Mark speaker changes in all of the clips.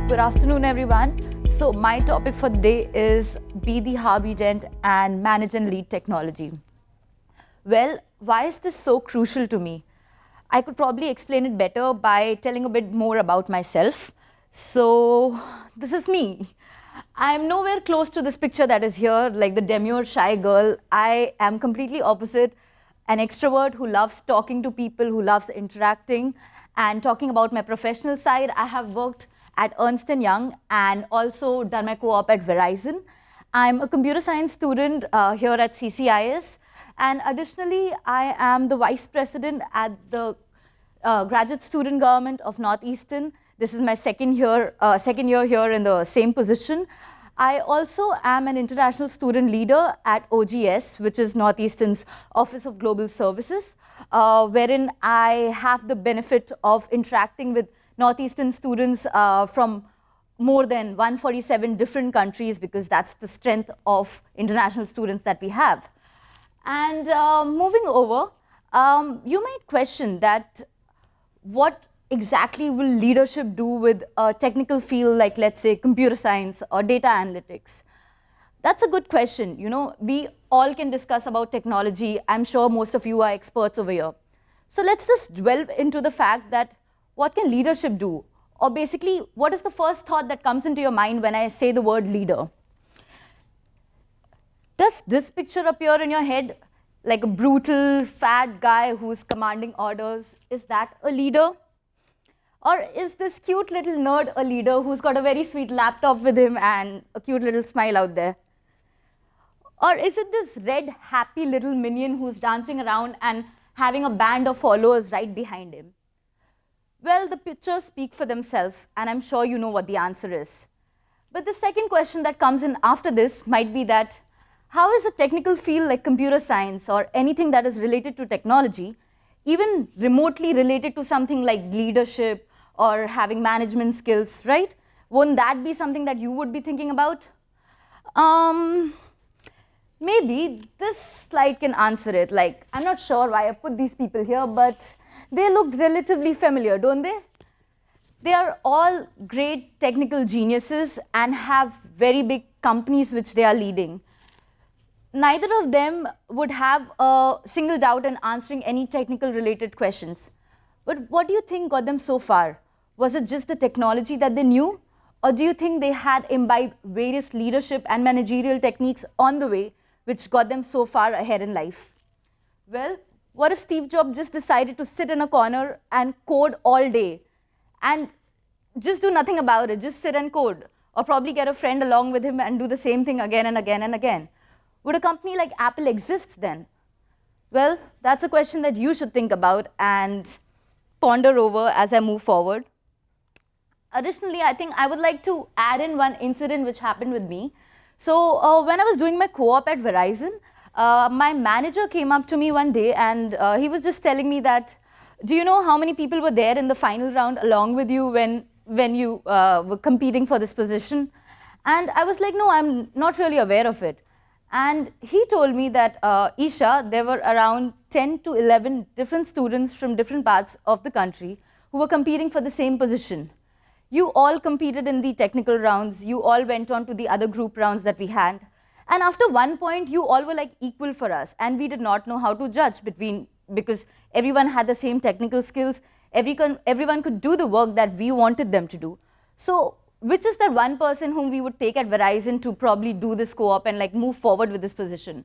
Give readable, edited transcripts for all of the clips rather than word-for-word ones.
Speaker 1: Good afternoon, everyone. So my topic for the day is be the Harvey Dent and manage and lead technology. Well, why is this so crucial to me? I could probably explain it better by telling a bit more about myself. So this is me. I'm nowhere close to this picture that is here, like the demure shy girl. I am completely opposite, an extrovert who loves talking to people, who loves interacting. And talking about my professional side, I have worked at Ernst & Young and also done my co-op at Verizon. I'm a computer science student here at CCIS. And additionally, I am the vice president at the graduate student government of Northeastern. This is my second year here in the same position. I also am an international student leader at OGS, which is Northeastern's Office of Global Services, wherein I have the benefit of interacting with Northeastern students from more than 147 different countries, because that's the strength of international students that we have. And moving over, you might question that what exactly will leadership do with a technical field like, let's say, computer science or data analytics? That's a good question. You know, we all can discuss about technology. I'm sure most of you are experts over here. So let's just delve into the fact that what can leadership do? Or basically, what is the first thought that comes into your mind when I say the word leader? Does this picture appear in your head like a brutal, fat guy who's commanding orders? Is that a leader? Or is this cute little nerd a leader who's got a very sweet laptop with him and a cute little smile out there? Or is it this red, happy little minion who's dancing around and having a band of followers right behind him? Well, the pictures speak for themselves, and I'm sure you know what the answer is. But the second question that comes in after this might be that, how is a technical field like computer science or anything that is related to technology even remotely related to something like leadership or having management skills, right? Wouldn't that be something that you would be thinking about? Maybe this slide can answer it. Like, I'm not sure why I put these people here, but they look relatively familiar, don't they? They are all great technical geniuses and have very big companies which they are leading. Neither of them would have a single doubt in answering any technical related questions. But what do you think got them so far? Was it just the technology that they knew? Or do you think they had imbibed various leadership and managerial techniques on the way which got them so far ahead in life? Well, what if Steve Jobs just decided to sit in a corner and code all day and just do nothing about it, just sit and code, or probably get a friend along with him and do the same thing again and again and again? Would a company like Apple exist then? Well, that's a question that you should think about and ponder over as I move forward. Additionally, I think I would like to add in one incident which happened with me. So when I was doing my co-op at Verizon, my manager came up to me one day and he was just telling me that, do you know how many people were there in the final round along with you when you were competing for this position? And I was like, no, I'm not really aware of it. And he told me that, Isha, there were around 10 to 11 different students from different parts of the country who were competing for the same position. You all competed in the technical rounds. You all went on to the other group rounds that we had. And after one point, you all were like equal for us. And we did not know how to judge because everyone had the same technical skills. Everyone could do the work that we wanted them to do. So which is that one person whom we would take at Verizon to probably do this co-op and like move forward with this position?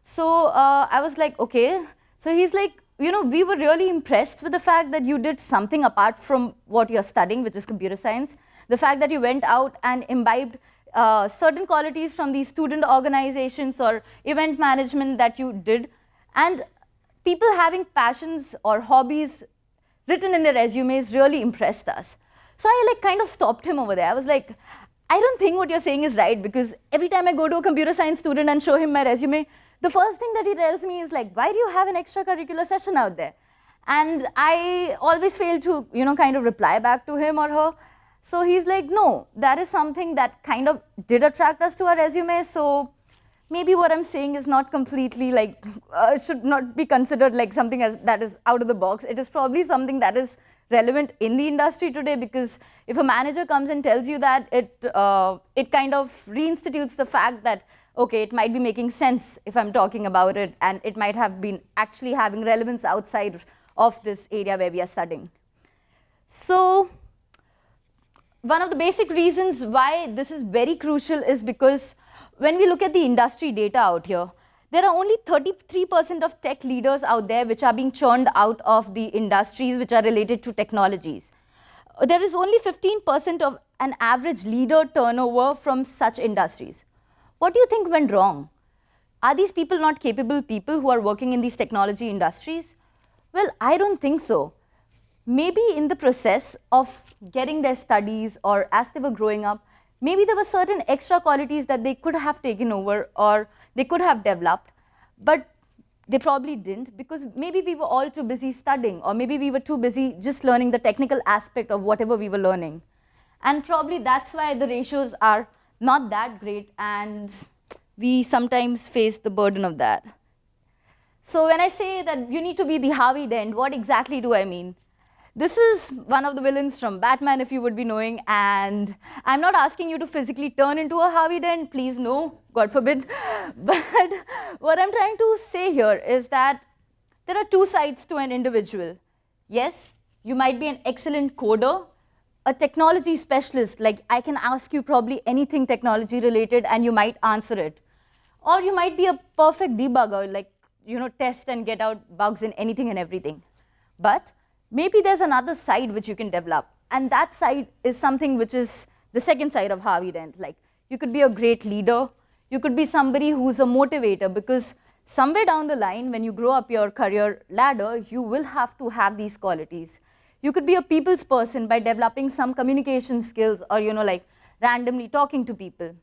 Speaker 1: So I was like, okay. So he's like, you know, we were really impressed with the fact that you did something apart from what you're studying, which is computer science. The fact that you went out and imbibed certain qualities from these student organizations or event management that you did. And people having passions or hobbies written in their resumes really impressed us. So I like kind of stopped him over there. I was like, I don't think what you're saying is right, because every time I go to a computer science student and show him my resume, the first thing that he tells me is like, why do you have an extracurricular session out there? And I always fail to, you know, kind of reply back to him or her. So he's like, no, that is something that kind of did attract us to our resume. So maybe what I'm saying is not completely like, should not be considered like something that is out of the box. It is probably something that is relevant in the industry today, because if a manager comes and tells you that, it kind of reinstitutes the fact that, okay, it might be making sense if I'm talking about it, and it might have been actually having relevance outside of this area where we are studying. So one of the basic reasons why this is very crucial is because when we look at the industry data out here, there are only 33% of tech leaders out there which are being churned out of the industries which are related to technologies. There is only 15% of an average leader turnover from such industries. What do you think went wrong? Are these people not capable people who are working in these technology industries? Well, I don't think so. Maybe in the process of getting their studies or as they were growing up, maybe there were certain extra qualities that they could have taken over or they could have developed, but they probably didn't, because maybe we were all too busy studying, or maybe we were too busy just learning the technical aspect of whatever we were learning. And probably that's why the ratios are not that great, and we sometimes face the burden of that. So when I say that you need to be the Harvey Dent, what exactly do I mean? This is one of the villains from Batman, if you would be knowing, and I'm not asking you to physically turn into a Harvey Dent, please no, God forbid. But what I'm trying to say here is that there are two sides to an individual. Yes, you might be an excellent coder, a technology specialist, like I can ask you probably anything technology related and you might answer it. Or you might be a perfect debugger, like, test and get out bugs in anything and everything. But maybe there's another side which you can develop, and that side is something which is the second side of Harvey Dent. Like, you could be a great leader, you could be somebody who's a motivator, because somewhere down the line, when you grow up your career ladder, you will have to have these qualities. You could be a people's person by developing some communication skills, or like randomly talking to people.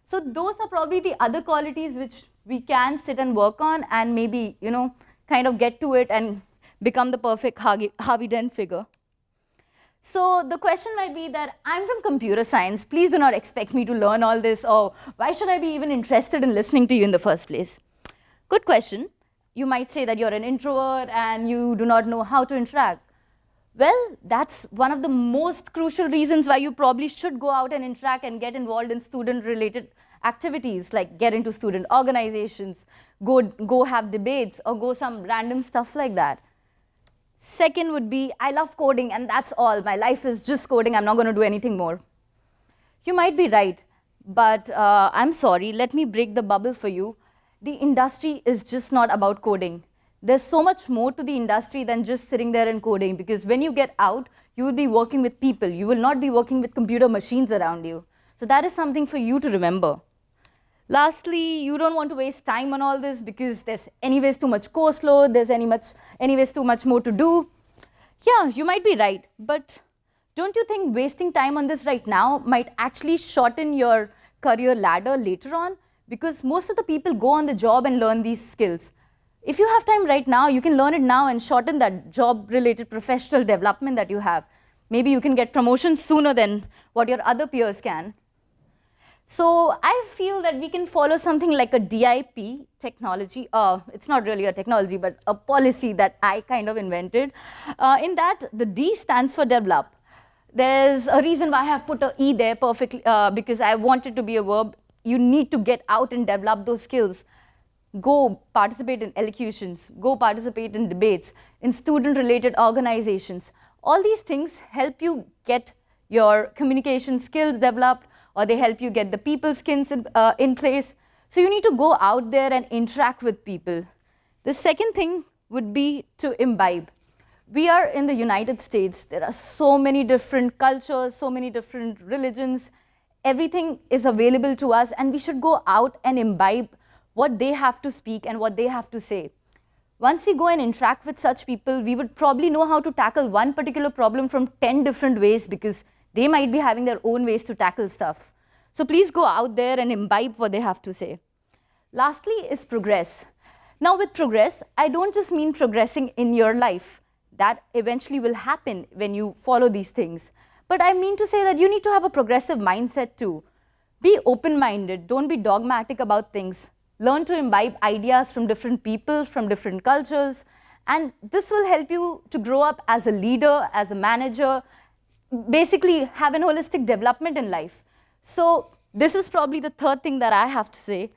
Speaker 1: So those are probably the other qualities which we can sit and work on and maybe, kind of get to it and become the perfect Harvey Dent figure. So the question might be that I'm from computer science. Please do not expect me to learn all this, or why should I be even interested in listening to you in the first place? Good question. You might say that you're an introvert and you do not know how to interact. Well, that's one of the most crucial reasons why you probably should go out and interact and get involved in student-related activities, like get into student organizations, go have debates, or go some random stuff like that. Second would be, I love coding and that's all. My life is just coding. I'm not going to do anything more. You might be right, but I'm sorry. Let me break the bubble for you. The industry is just not about coding. There's so much more to the industry than just sitting there and coding, because when you get out, you will be working with people. You will not be working with computer machines around you. So that is something for you to remember. Lastly, you don't want to waste time on all this because there's anyways too much course load, there's anyways too much more to do. Yeah, you might be right, but don't you think wasting time on this right now might actually shorten your career ladder later on? Because most of the people go on the job and learn these skills. If you have time right now, you can learn it now and shorten that job-related professional development that you have. Maybe you can get promotions sooner than what your other peers can. So I feel that we can follow something like a DIP technology. It's not really a technology, but a policy that I kind of invented. In that, the D stands for develop. There's a reason why I have put an E there perfectly, because I want it to be a verb. You need to get out and develop those skills. Go participate in elocutions. Go participate in debates, in student-related organizations. All these things help you get your communication skills developed, or they help you get the people skills in place. So you need to go out there and interact with people. The second thing would be to imbibe. We are in the United States. There are so many different cultures, so many different religions. Everything is available to us, and we should go out and imbibe what they have to speak and what they have to say. Once we go and interact with such people, we would probably know how to tackle one particular problem from 10 different ways, because they might be having their own ways to tackle stuff. So please go out there and imbibe what they have to say. Lastly is progress. Now with progress, I don't just mean progressing in your life. That eventually will happen when you follow these things. But I mean to say that you need to have a progressive mindset too. Be open-minded, don't be dogmatic about things. learn to imbibe ideas from different people, from different cultures, and this will help you to grow up as a leader, as a manager, basically have an holistic development in life. So this is probably the third thing that I have to say.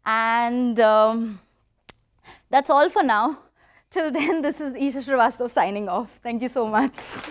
Speaker 1: And that's all for now. Till then, this is Isha Srivastav signing off. Thank you so much.